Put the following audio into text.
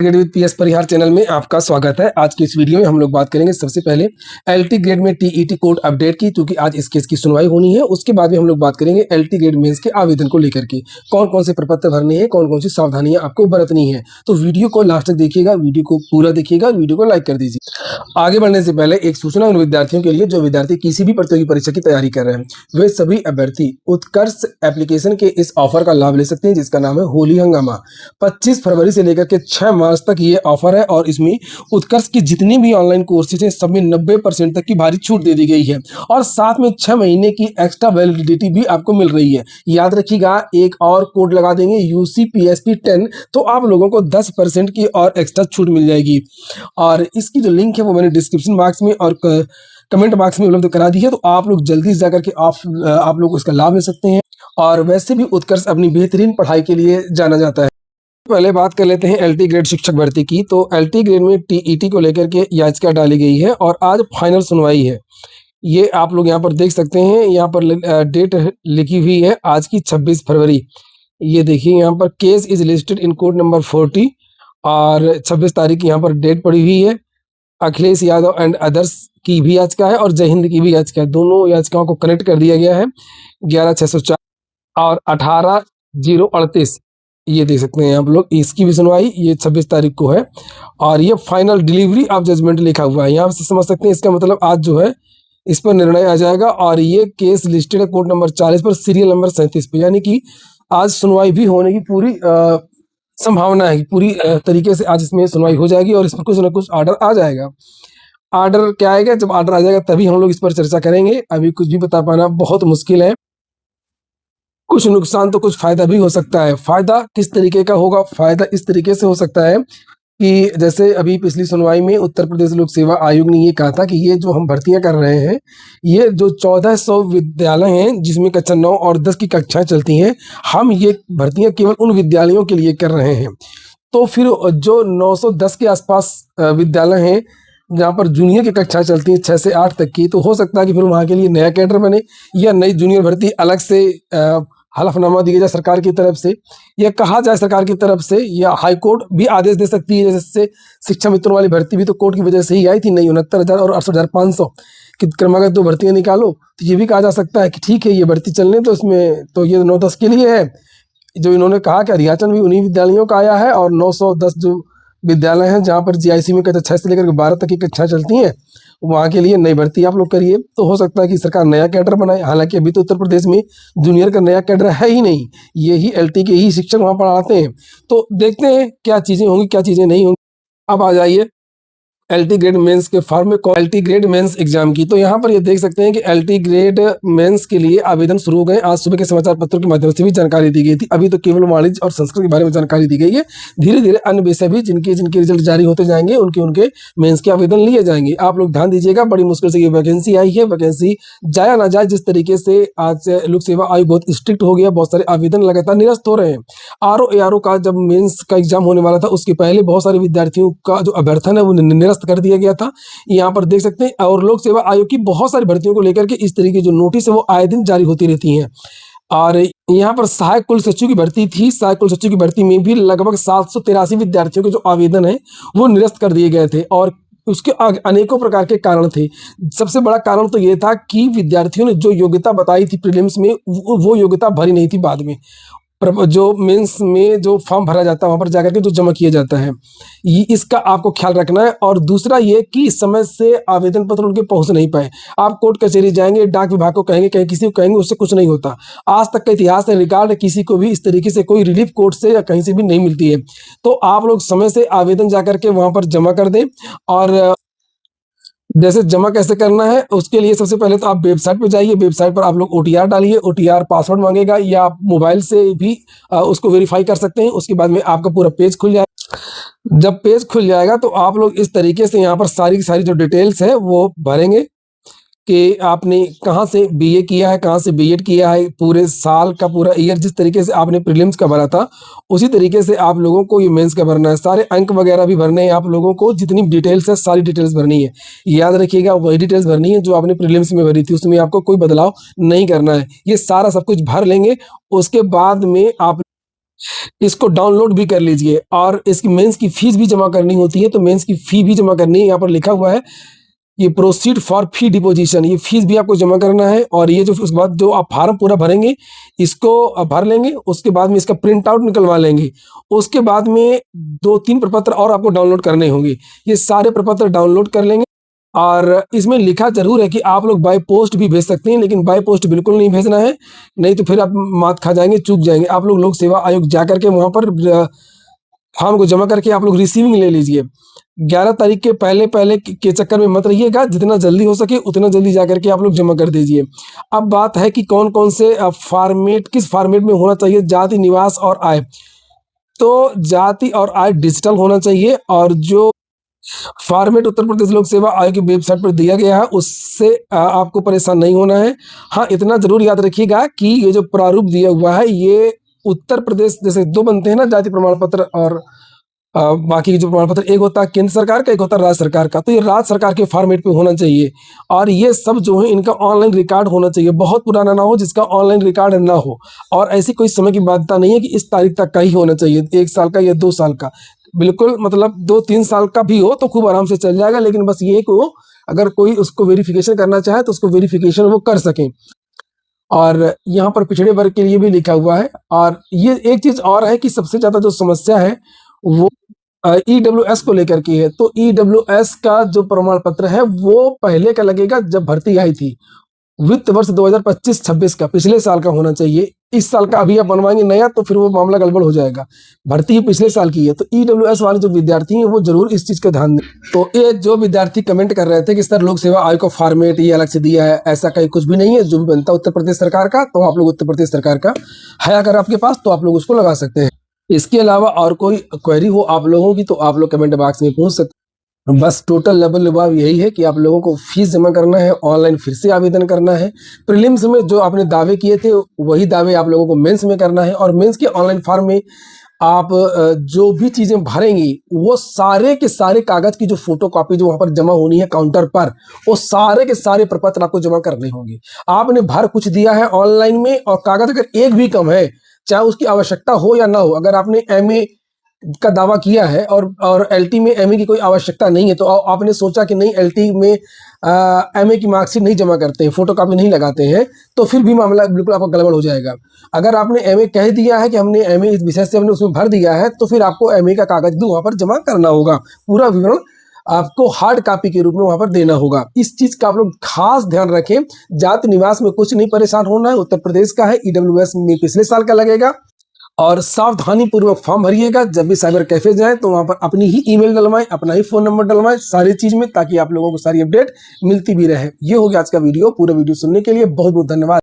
With PS Parihar channel में आपका स्वागत है। आज की इस वीडियो में हम लोग बात करेंगे सबसे पहले एलटी ग्रेड में टीईटी कोड अपडेट की, क्योंकि आज इस केस की सुनवाई होनी है। उसके बाद में हम लोग बात करेंगे एलटी ग्रेड मेंस के आवेदन को लेकर के कौन कौन से प्रपत्र भरने हैं, कौन कौन सी सावधानियां आपको बरतनी है। तो वीडियो को लास्ट तक देखिएगा, वीडियो को पूरा देखिएगा, वीडियो को लाइक कर दीजिए। आगे बढ़ने से पहले एक सूचना उन विद्यार्थियों के लिए जो विद्यार्थी किसी भी प्रतियोगी परीक्षा की तैयारी कर रहे हैं, वे सभी अभ्यर्थी उत्कर्ष एप्लीकेशन के इस ऑफर का लाभ ले सकते हैं, जिसका नाम है होली हंगामा। 25 फरवरी से लेकर के 6 मार्च तक ये ऑफर है और इसमें उत्कर्ष की जितनी भी ऑनलाइन कोर्सेज हैं सब में 90% तक की भारी छूट दे दी गई है और साथ में 6 महीने की एक्स्ट्रा वैलिडिटी भी आपको मिल रही है। याद रखिएगा, एक और कोड लगा देंगे UCPSP10, तो आप लोगों को 10% की और एक्स्ट्रा छूट मिल जाएगी। और इसकी जो लिंक है वो मैंने डिस्क्रिप्शन बॉक्स में और कमेंट बॉक्स में उपलब्ध करा दी है, तो आप लोग जल्दी से जाकर के आप लोग इसका लाभ ले सकते हैं। और वैसे भी उत्कर्ष अपनी बेहतरीन पढ़ाई के लिए जाना जाता है। पहले बात कर लेते हैं एलटी ग्रेड शिक्षक भर्ती की। तो एलटी ग्रेड में टीईटी को लेकर के याचिका डाली गई है और आज फाइनल सुनवाई है। ये आप लोग यहाँ पर देख सकते हैं, यहाँ पर डेट लिखी हुई है आज की 26 फरवरी। ये देखिए, यहाँ पर case is listed in code number 40 और 26 तारीख की यहाँ पर डेट पड़ी हुई है। अखिलेश यादव एंड अदर्स की भी याचिका है और जय हिंद की भी याचिका है। दोनों याचिकाओं को कनेक्ट कर दिया गया है 11/604 और 18/038। ये देख सकते हैं आप लोग, इसकी भी सुनवाई ये 26 तारीख को है और ये फाइनल डिलीवरी ऑफ जजमेंट लिखा हुआ है। यहाँ से समझ सकते हैं, इसका मतलब आज जो है इस पर निर्णय आ जाएगा। और ये केस लिस्टेड है कोड नंबर 40 पर, सीरियल नंबर 37 पे, यानी कि आज सुनवाई भी होने की पूरी संभावना है। पूरी तरीके से आज इसमें सुनवाई हो जाएगी और इसमें कुछ ना कुछ ऑर्डर आ जाएगा। ऑर्डर क्या आएगा, जब ऑर्डर आ जाएगा तभी हम लोग इस पर चर्चा करेंगे। अभी कुछ भी बता पाना बहुत मुश्किल है। कुछ नुकसान तो कुछ फायदा भी हो सकता है। फायदा किस तरीके का होगा? फायदा इस तरीके से हो सकता है कि जैसे अभी पिछली सुनवाई में उत्तर प्रदेश लोक सेवा आयोग ने ये कहा था कि ये जो हम भर्तियां कर रहे हैं, ये जो 1400 विद्यालय हैं जिसमें कक्षा 9 और 10 की कक्षाएं चलती हैं, हम ये भर्तियां केवल उन विद्यालयों के लिए कर रहे हैं। तो फिर जो 910 के आसपास विद्यालय हैं जहाँ पर जूनियर की कक्षा चलती है 6 से 8 तक की, तो हो सकता है कि फिर वहाँ के लिए नया कैडर बने या नई जूनियर भर्ती अलग से हलफनामा दिया जाए सरकार की तरफ से, या कहा जाए सरकार की तरफ से, या हाई कोर्ट भी आदेश दे सकती है। जैसे शिक्षा मित्रों वाली भर्ती भी तो कोर्ट की वजह से ही आई थी, नहीं 69,000 और 68,500 की क्रमागत 2 भर्तियां निकालो। तो ये भी कहा जा सकता है कि ठीक है ये भर्ती चलने, तो इसमें तो ये 9-10 के लिए है। जो इन्होंने कहा कि अधियाचन भी उन्हीं विद्यालयों का आया है और 910 जो विद्यालय हैं जहाँ पर जीआईसी में कक्षा 6 से लेकर 12 तक की कक्षाएं चलती हैं, वहाँ के लिए नई भर्ती आप लोग करिए। तो हो सकता है कि सरकार नया कैडर बनाए। हालांकि अभी तो उत्तर प्रदेश में जूनियर का नया कैडर है ही नहीं, यही एलटी के ही शिक्षक वहाँ पढ़ाते हैं। तो देखते हैं क्या चीज़ें होंगी, क्या चीज़ें नहीं होंगी। अब आ जाइए एलटी ग्रेड मेंस के फॉर्म में एलटी ग्रेड मेंस एग्जाम की। तो यहाँ पर ये देख सकते हैं कि एलटी ग्रेड मेंस के लिए आवेदन शुरू हो गए। आज सुबह के समाचार पत्रों के माध्यम से भी जानकारी दी गई थी। अभी तो केवल वाणिज्य और संस्कृत के बारे में जानकारी दी गई है। धीरे धीरे अन्य विषय भी जिनके रिजल्ट जारी होते जाएंगे उनके मेंस के आवेदन लिए जाएंगे। आप लोग ध्यान दीजिएगा, बड़ी मुश्किल से ये वैकेंसी आई है। वैकेंसी जाया ना जाए, जिस तरीके से आज लोक सेवा आयोग बहुत स्ट्रिक्ट हो गया, बहुत सारे आवेदन लगातार निरस्त हो रहे हैं। ARO का जब मेंस का एग्जाम होने वाला था उसके पहले बहुत सारे विद्यार्थियों का जो अभ्यर्थन है वो निरस्त कर दिया गया था। यहाँ पर देख सकते हैं। और लोक सेवा आयोग की बहुत सारी भर्तियों को लेकर के इस तरीके जो नोटिस है वो आए दिन जारी होती रहती हैं। और यहाँ पर सहायक कुल सचिव की भर्ती थी। सहायक कुल सचिव की भर्ती में भी लगभग 783 विद्यार्थियों के जो आवेदन है वो निरस्त कर दिए गए थे और उसके अनेकों प्रकार के कारण थे। सबसे बड़ा कारण तो ये था कि विद्यार्थियों ने जो योग्यता बताई थी प्रीलिम्स में, वो योग्यता भरी नहीं थी। बाद में जो मेंस में जो फॉर्म भरा जाता है वहाँ पर जाकर के जो जमा किया जाता है, ये इसका आपको ख्याल रखना है। और दूसरा ये कि समय से आवेदन पत्र उनके पहुँच नहीं पाए। आप कोर्ट कचहरी जाएंगे, डाक विभाग को कहेंगे, कहीं किसी को कहेंगे, उससे कुछ नहीं होता। आज तक का इतिहास है, रिकॉर्ड है, किसी को भी इस तरीके से कोई रिलीफ कोर्ट से या कहीं से भी नहीं मिलती है। तो आप लोग समय से आवेदन जाकर के वहाँ पर जमा कर दें। और जैसे जमा कैसे करना है उसके लिए सबसे पहले तो आप वेबसाइट पे जाइए। वेबसाइट पर आप लोग OTR डालिए, OTR पासवर्ड मांगेगा, या आप मोबाइल से भी उसको वेरीफाई कर सकते हैं। उसके बाद में आपका पूरा पेज खुल जाएगा। जब पेज खुल जाएगा तो आप लोग इस तरीके से यहाँ पर सारी की सारी जो डिटेल्स है वो भरेंगे कि आपने कहाँ से BA किया है, कहाँ से B.Ed किया है, पूरे साल का पूरा ईयर जिस तरीके से आपने प्रीलिम्स का भरा था उसी तरीके से आप लोगों को ये मेंस का भरना है। सारे अंक वगैरह भी भरने हैं आप लोगों को, जितनी डिटेल्स है सारी डिटेल्स भरनी है। याद रखिएगा, वही डिटेल्स भरनी है जो आपने प्रीलिम्स में भरी थी, उसमें आपको कोई बदलाव नहीं करना है। ये सारा सब कुछ भर लेंगे। उसके बाद में आप इसको डाउनलोड भी कर लीजिए। और इसकी मेंस की फीस भी जमा करनी होती है, तो मेंस की फी भी जमा करनी है। यहाँ पर लिखा हुआ है ये प्रोसीड फॉर फी डिपोजिशन, ये फीस भी आपको जमा करना है। और ये जो उसके बाद जो आप फार्म पूरा भरेंगे, इसको आप भर लेंगे, उसके बाद में इसका प्रिंट आउट निकलवा लेंगे। उसके बाद में 2-3 प्रपत्र और आपको डाउनलोड करने होंगे। ये सारे प्रपत्र डाउनलोड कर लेंगे। और इसमें लिखा ज़रूर है कि आप लोग बाय पोस्ट भी भेज सकते हैं, लेकिन बाय पोस्ट बिल्कुल नहीं भेजना है, नहीं तो फिर आप मात खा जाएँगे, चूक जाएँगे। आप लोग लोक सेवा आयोग जाकर के वहाँ पर फॉर्म को जमा करके आप लोग रिसीविंग ले लीजिए। 11 तारीख के पहले के चक्कर में मत रहिएगा, जितना जल्दी हो सके उतना जल्दी जाकर के आप लोग जमा कर दीजिए। अब बात है कि कौन-कौन से फॉर्मेट, किस फॉर्मेट में होना चाहिए जाति, निवास और आय। तो जाति और आय डिजिटल होना चाहिए, और जो फॉर्मेट उत्तर प्रदेश लोक सेवा आयोग की वेबसाइट पर दिया गया है उससे आपको परेशान नहीं होना है। हाँ, इतना ज़रूर याद रखिएगा कि ये जो प्रारूप दिया हुआ है ये उत्तर प्रदेश, जैसे 2 बनते हैं ना जाति प्रमाण पत्र और बाकी के जो प्रमाण पत्र, एक होता है केंद्र सरकार का, एक होता है राज्य सरकार का, तो ये राज्य सरकार के फॉर्मेट पे होना चाहिए। और ये सब जो है इनका ऑनलाइन रिकॉर्ड होना चाहिए, बहुत पुराना ना हो जिसका ऑनलाइन रिकॉर्ड ना हो। और ऐसी कोई समय की बाध्यता नहीं है कि इस तारीख तक का ही होना चाहिए, 1 साल का या 2 साल का, बिल्कुल मतलब 2-3 साल का भी हो तो खूब आराम से चल जाएगा। लेकिन बस ये है कि वो अगर कोई उसको वेरिफिकेशन करना चाहे तो उसको वेरिफिकेशन वो कर सकें। और यहाँ पर पिछड़े वर्ग के लिए भी लिखा हुआ है। और ये एक चीज़ और है कि सबसे ज़्यादा जो समस्या है वो ईडब्ल्यूएस को लेकर के है। तो ईडब्ल्यूएस का जो प्रमाण पत्र है वो पहले का लगेगा जब भर्ती आई थी, वित्त वर्ष 2025-26 का, पिछले साल का होना चाहिए। इस साल का अभी आप बनवाएंगे नया तो फिर वो मामला गड़बड़ हो जाएगा। भर्ती ही पिछले साल की है, तो ईडब्ल्यूएस वाले जो विद्यार्थी हैं वो जरूर इस चीज़ का ध्यान दें। तो ये जो विद्यार्थी कमेंट कर रहे थे कि सर लोक सेवा आयोग का फॉर्मेट ये अलग से दिया है, ऐसा कहीं कुछ भी नहीं है। जो भी बनता है उत्तर प्रदेश सरकार का, तो आप लोग उत्तर प्रदेश सरकार का है अगर आपके पास तो आप लोग उसको लगा सकते हैं। इसके अलावा और कोई क्वेरी हो आप लोगों की तो आप लोग कमेंट बॉक्स में पूछ सकते हैं। बस टोटल लेवल जवाब यही है कि आप लोगों को फीस जमा करना है, ऑनलाइन फिर से आवेदन करना है। प्रीलिम्स में जो आपने दावे किए थे वही दावे आप लोगों को मेंस में करना है। और मेंस के ऑनलाइन फॉर्म में आप जो भी चीज़ें भरेंगी वो सारे के सारे कागज़ की जो फोटोकॉपी जो वहाँ पर जमा होनी है काउंटर पर, वो सारे के सारे प्रपत्र आपको जमा करने होंगे। आपने भर कुछ दिया है ऑनलाइन में और कागज़ अगर एक भी कम है, चाहे उसकी आवश्यकता हो या ना हो, अगर आपने एमए का दावा किया है और एलटी में एमए की कोई आवश्यकता नहीं है, तो आपने सोचा कि नहीं एलटी में एमए की मार्कशीट नहीं जमा करते हैं, फोटोकॉपी नहीं लगाते हैं, तो फिर भी मामला बिल्कुल आपका गड़बड़ हो जाएगा। अगर आपने एमए कह दिया है कि हमने एमए इस विषय से हमने उसमें भर दिया है, तो फिर आपको एमए का कागज भी वहाँ पर जमा करना होगा। पूरा विवरण आपको हार्ड कॉपी के रूप में वहाँ पर देना होगा। इस चीज़ का आप लोग खास ध्यान रखें। जाति निवास में कुछ नहीं परेशान होना है, उत्तर प्रदेश का है, ईडब्ल्यूएस में पिछले साल का लगेगा। और सावधानी पूर्वक फॉर्म भरिएगा। जब भी साइबर कैफे जाएं तो वहां पर अपनी ही ईमेल डलवाएं, अपना ही फोन नंबर डलवाएं सारी चीज में, ताकि आप लोगों को सारी अपडेट मिलती भी रहे। ये हो गया आज का वीडियो। पूरा वीडियो सुनने के लिए बहुत बहुत धन्यवाद।